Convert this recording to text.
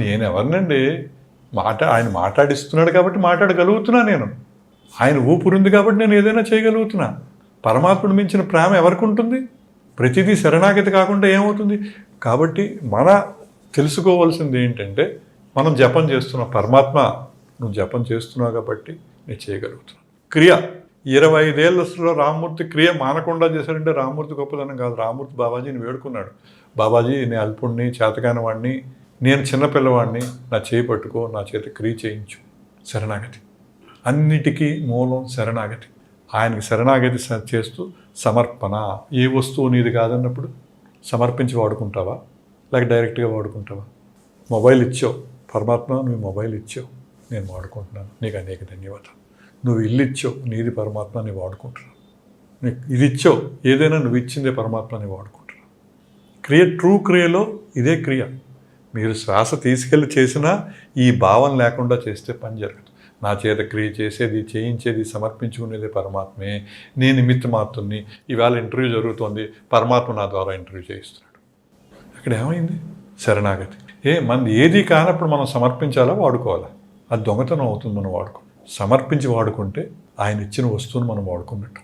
నేను ఎవరినండి ఆయన మాట్లాడిస్తున్నాడు కాబట్టి మాట్లాడగలుగుతున్నా నేను. ఆయన ఊపిరింది కాబట్టి నేను ఏదైనా చేయగలుగుతున్నా. పరమాత్ముడు మించిన ప్రేమ ఎవరికి ఉంటుంది? ప్రతిదీ శరణాగతి కాకుండా ఏమవుతుంది? కాబట్టి తెలుసుకోవాల్సింది ఏంటంటే, మనం జపం చేస్తున్నాం. పరమాత్మ నువ్వు జపం చేస్తున్నావు కాబట్టి నేను చేయగలుగుతున్నాను. క్రియ 25 ఏళ్ళలో రామ్మూర్తి క్రియ మానకుండా చేశాడంటే రామ్మూర్తి గొప్పదనం కాదు. రామ్మూర్తి బాబాజీని వేడుకున్నాడు. బాబాజీ, నేను అల్పుణ్ణి, చేతకాని వాడిని, నేను చిన్నపిల్లవాడిని, నా చేయి పట్టుకో, నా చేత క్రియ చేయించు. శరణాగతి అన్నిటికీ మూలం శరణాగతి. ఆయనకి శరణాగతి చేస్తూ సమర్పణ. ఏ వస్తువు నీది కాదన్నప్పుడు సమర్పించి వాడుకుంటావా, లేక డైరెక్ట్గా వాడుకుంటావా? మొబైల్ ఇచ్చావు, పరమాత్మ నువ్వు మొబైల్ ఇచ్చావు, నేను వాడుకుంటున్నాను, నీకు అనేక ధన్యవాదాలు. నువ్వు ఇల్లు ఇచ్చావు, నీది పరమాత్మ, నేను వాడుకుంటున్నాను. నీకు ఇది ఇచ్చావు, ఏదైనా నువ్వు ఇచ్చిందే పరమాత్మ, నేను వాడుకుంటున్నాను. ట్రూ క్రియలో ఇదే క్రియ. మీరు శ్వాస తీసుకెళ్ళి చేసినా ఈ భావం లేకుండా చేస్తే పని జరగదు. నా చేత క్రియ చేసేది, చేయించేది, సమర్పించుకునేది పరమాత్మే. నేను నిమిత్తమాత్రుని. ఇవాళ ఇంటర్వ్యూ జరుగుతోంది, పరమాత్మ నా ద్వారా ఇంటర్వ్యూ చేయిస్తున్నాడు. అక్కడ ఏమైంది? శరణాగతి. మనది ఏది కానప్పుడు మనం సమర్పించాలా, వాడుకోవాలా? అది దొంగతనం అవుతుంది. మనం సమర్పించి వాడుకుంటే ఆయన ఇచ్చిన వస్తువును మనం వాడుకున్నట్టు.